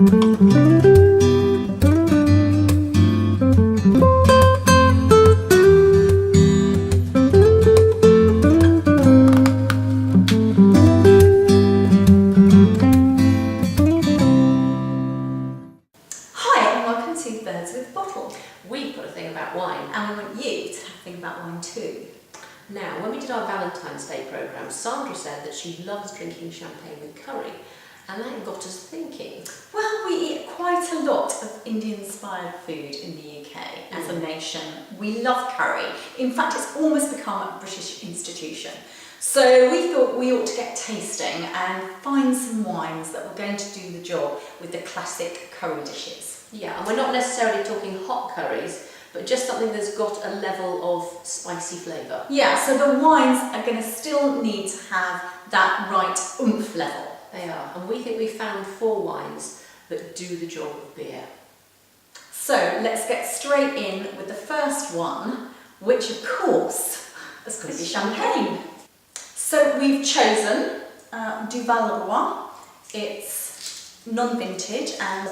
We've got a thing about wine. And we want you to have a thing about wine too. Now, when we did our Valentine's Day programme, Sandra said that she loves drinking champagne with curry, and that got us thinking. Well, we eat quite a lot of Indian-inspired food in the UK as a nation. We love curry. In fact, it's almost become a British institution. So we thought we ought to get tasting and find some wines that were going to do the job with the classic curry dishes. Yeah, and we're not necessarily talking hot curries, but just something that's got a level of spicy flavour. Yeah, so the wines are going to still need to have that right oomph level. They are, and we think we found 4 wines that do the job of beer. So let's get straight in with the first one, which of course is going to be champagne. So we've chosen du Valois. It's non-vintage and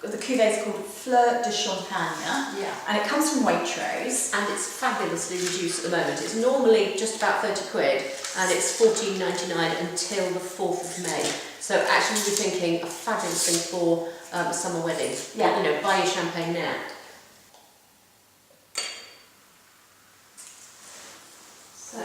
the cuvée is called Fleur de Champagne, yeah, and it comes from Waitrose. And it's fabulously reduced at the moment. It's normally just about 30 quid and it's £14.99 until the 4th of May. So actually we're thinking a fabulous thing for a summer wedding. Yeah. You know, buy your champagne now. So,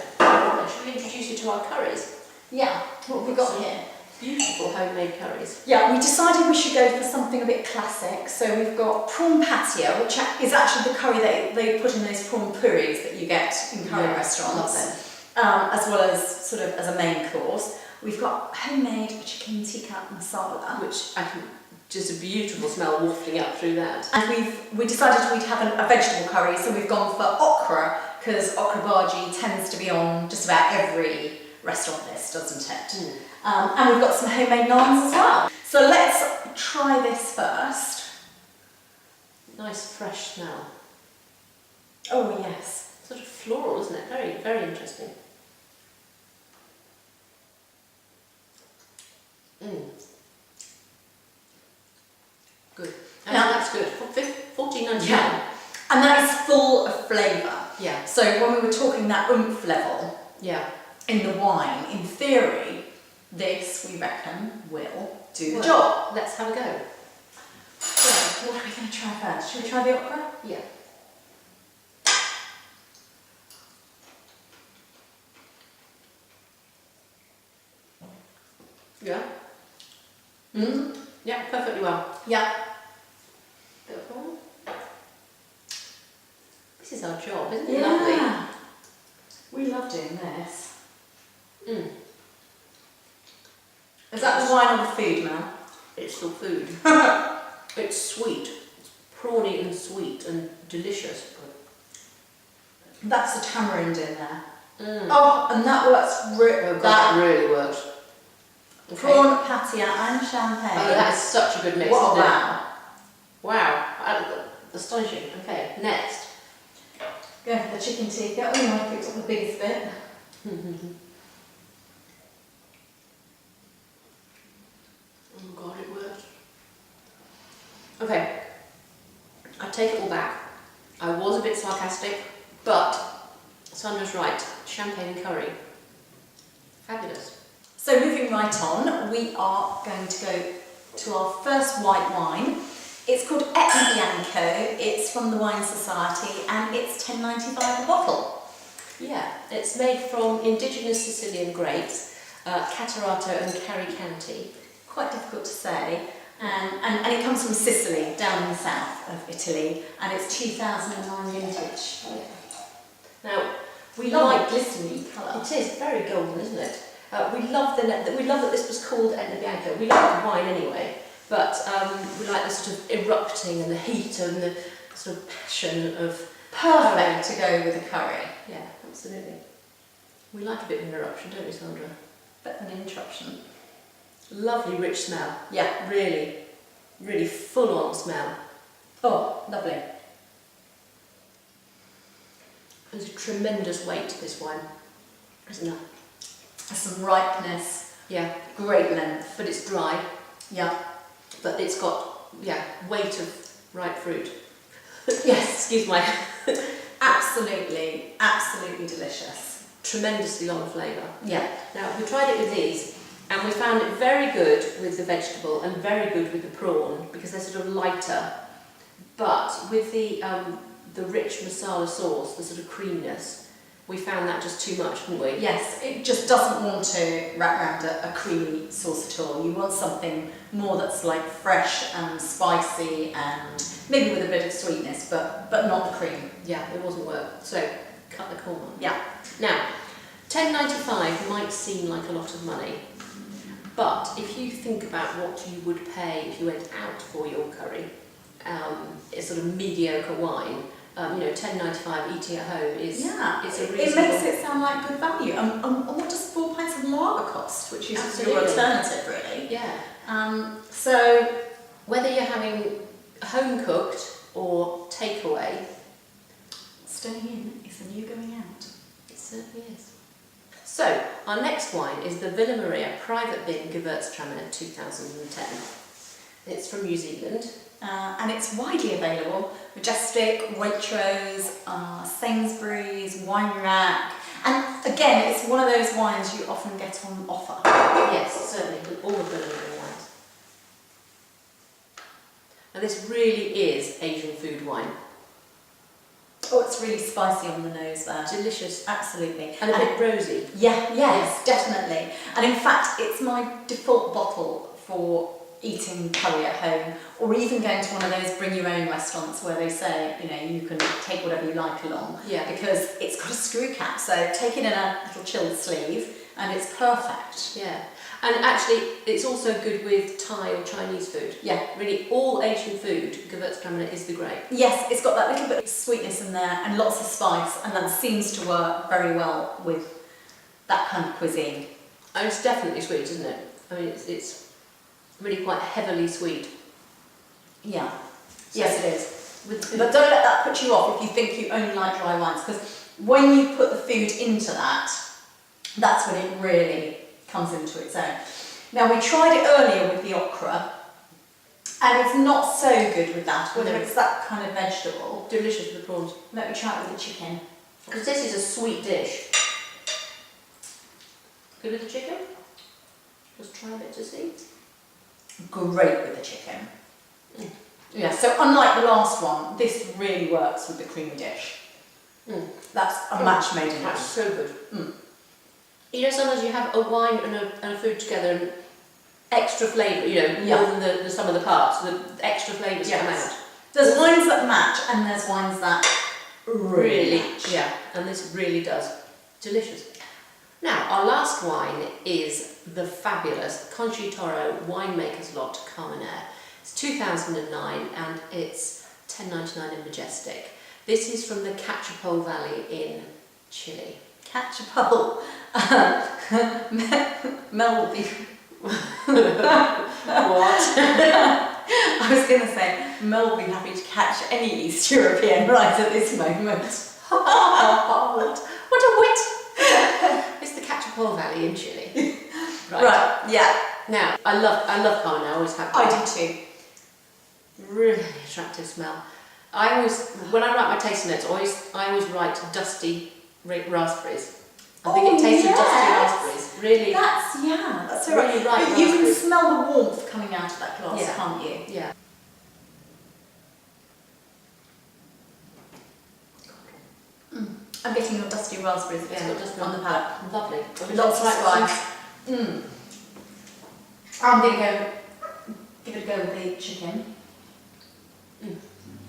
should we introduce you to our curries? Yeah, what have we got here? Beautiful homemade curries. Yeah, we decided we should go for something a bit classic. So we've got prawn patia, which is actually the curry they put in those prawn puris that you get in curry restaurants. Love them. As well as sort of as a main course. We've got homemade chicken tikka masala, Which I can, just a beautiful smell wafting up through that. and we decided we'd have a vegetable curry, so we've gone for okra, because okra bhaji tends to be on just about every restaurant list, doesn't it? And we've got some homemade naans as well. So let's try this first. Nice fresh smell. Oh yes. Sort of floral, isn't it? Very, very interesting. Good. And Now, that's good. £14.99. Yeah. And that is full of flavour. Yeah. So when we were talking that oomph level Yeah. in the wine, in theory, this, we reckon, will do the Well, job. let's have a go. So, what are we going to try first? Should we try the okra? Yeah. Yeah. Yeah, perfectly well. Yeah. Bit of prawn. This is our job, isn't it? Lovely. Yeah. We love doing this. Is that the wine or the food, Mel? It's the food. It's sweet. It's prawny and sweet and delicious. That's the tamarind in there. Oh, and that works. That really works. Okay. Prawn patia and champagne. Oh, that is such a good mix. What a isn't it? wow. Wow. Astonishing. Okay, next. Go for the chicken tikka. Oh, I picked up the biggest bit. Oh God, it worked. Okay, I take it all back. I was a bit sarcastic, but Sandra's right. Champagne and curry. Fabulous. So moving right on, we are going to go to our first white wine. It's called Etna Bianco. It's from the Wine Society and it's £10.95 a bottle. Yeah, it's made from indigenous Sicilian grapes, Catarato and Caricanti. Quite difficult to say. And it comes from Sicily, down in the south of Italy, and it's 2009 vintage. Yeah. Now, we Lovely like glistening colour. It is very golden, isn't it? We love that this was called Etna Bianco. We like the wine anyway, but we like the sort of erupting and the heat and the sort of passion of Perfect to go with a curry. Yeah, absolutely. We like a bit of an eruption, don't we, Sandra? Bit of an interruption. Lovely rich smell. Yeah. Really, really full-on smell. Oh, lovely. There's a tremendous weight to this wine, isn't there? Some ripeness. Yeah, Great length. but it's dry. Yeah. but it's got, yeah, weight of ripe fruit. Yes. Excuse my... Absolutely, absolutely delicious. Tremendously long flavour. Yeah. Now, we tried it with these, and we found it very good with the vegetable and very good with the prawn, because they're sort of lighter. But with the rich masala sauce, the sort of creaminess, we found that just too much, didn't we? Yes, it just doesn't want to wrap around a creamy sauce at all. You want something more that's like fresh and spicy and maybe with a bit of sweetness, but not the cream. Yeah, it wasn't work. So, cut the corner. Yeah. Now, $10.95 might seem like a lot of money, but if you think about what you would pay if you went out for your curry, a sort of mediocre wine, $10.95 eating at home is it's a reasonable... It makes it sound like good value. And what does 4 pints of lager cost, which is Absolutely. your alternative, really? Yeah. So whether you're having home cooked or takeaway, staying in is the new going out. it certainly is. So our next wine is the Villa Maria Private Bin Gewürztraminer 2010. It's from New Zealand. And it's widely available. Majestic, Waitrose, Sainsbury's, Wine Rack. And again, it's one of those wines you often get on offer. Yes, certainly, with all the Villa Maria wines. And this really is Asian food wine. Oh, it's really spicy on the nose there. Delicious. Absolutely. And a bit rosy. Yeah, yes, definitely. And in fact, it's my default bottle for eating curry at home, or even going to one of those bring your own restaurants where they say, you can take whatever you like along. Yeah. Because it's got a screw cap, so take it in a little chilled sleeve and it's perfect. Yeah. And actually, it's also good with Thai or Chinese food. Yeah. Really, all Asian food, Gewürztraminer is the great. Yes, it's got that little bit of sweetness in there and lots of spice, and that seems to work very well with that kind of cuisine. And it's definitely sweet, isn't it? I mean, it's really quite heavily sweet. Yeah. So Yes, it is. With the food. But don't let that put you off if you think you only like dry wines, because when you put the food into that, that's when it really comes into its own. Now, we tried it earlier with the okra, and it's not so good with that, whether it's that kind of vegetable. Delicious with the prawns. Let me try it with the chicken. Because this is a sweet dish. Good with the chicken? Just try a bit to see. Great with the chicken. Mm. Yeah, so unlike the last one, this really works with the creamy dish. Mm. That's a match made in That's heaven. so good. Mm. You know, sometimes you have a wine and a food together and extra flavour, more than the sum of the parts, the extra flavours come out. There's wines that match and there's wines that really match. Yeah, and this really does. Delicious. Now, our last wine is the fabulous Conchi Toro Winemaker's Lot Carmenere. It's 2009 and it's $10.99 in Majestic. This is from the Cachapol Valley in Chile. Cachapol. Mel will be... What? I was going to say, Mel will be happy to catch any East European right at this moment. What a wit! It's the Cachapol Valley in Chile. Right, yeah. Now, I love Carmenere, I always have. I do too. Really attractive smell. When I write my tasting notes, I always write dusty raspberries. I think it tastes of dusty raspberries. Really. That's all right. Really ripe But you can raspberries. smell the warmth coming out of that glass, Yeah. can't you? Yeah. I'm getting your dusty raspberries Just on the palate. Lovely. Lots of spice. I'm going to give it a go with the chicken.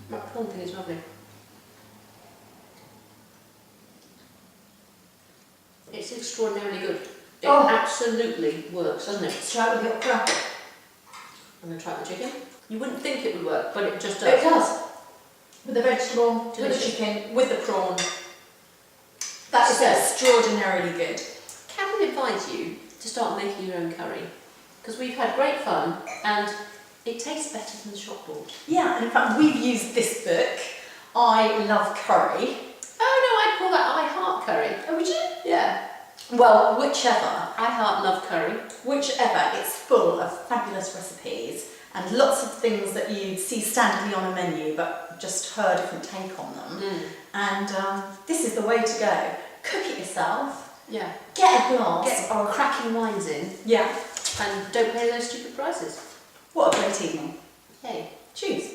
That prawn thing is lovely. It's extraordinarily good. It absolutely works, doesn't it? Let's try it with the okra. I'm going to try the chicken. You wouldn't think it would work, but it just does. It does. With the vegetable, with the Delicious. chicken, with the prawn. That is So- extraordinarily good. Can we advise you to start making your own curry? Because we've had great fun and it tastes better than the shop bought. Yeah, and in fact, we've used this book, I Love Curry. Oh no, I'd call that I Heart Curry. Oh, would you? Yeah. Well, whichever. I Heart Love Curry. Whichever, it's full of fabulous recipes and lots of things that you'd see standardly on a menu, but just her different take on them. And this is the way to go. Cook it yourself. Yeah. Get a glass. Get our cracking wines in. Yeah. And don't pay those stupid prices. What a great evening. Yay. Choose.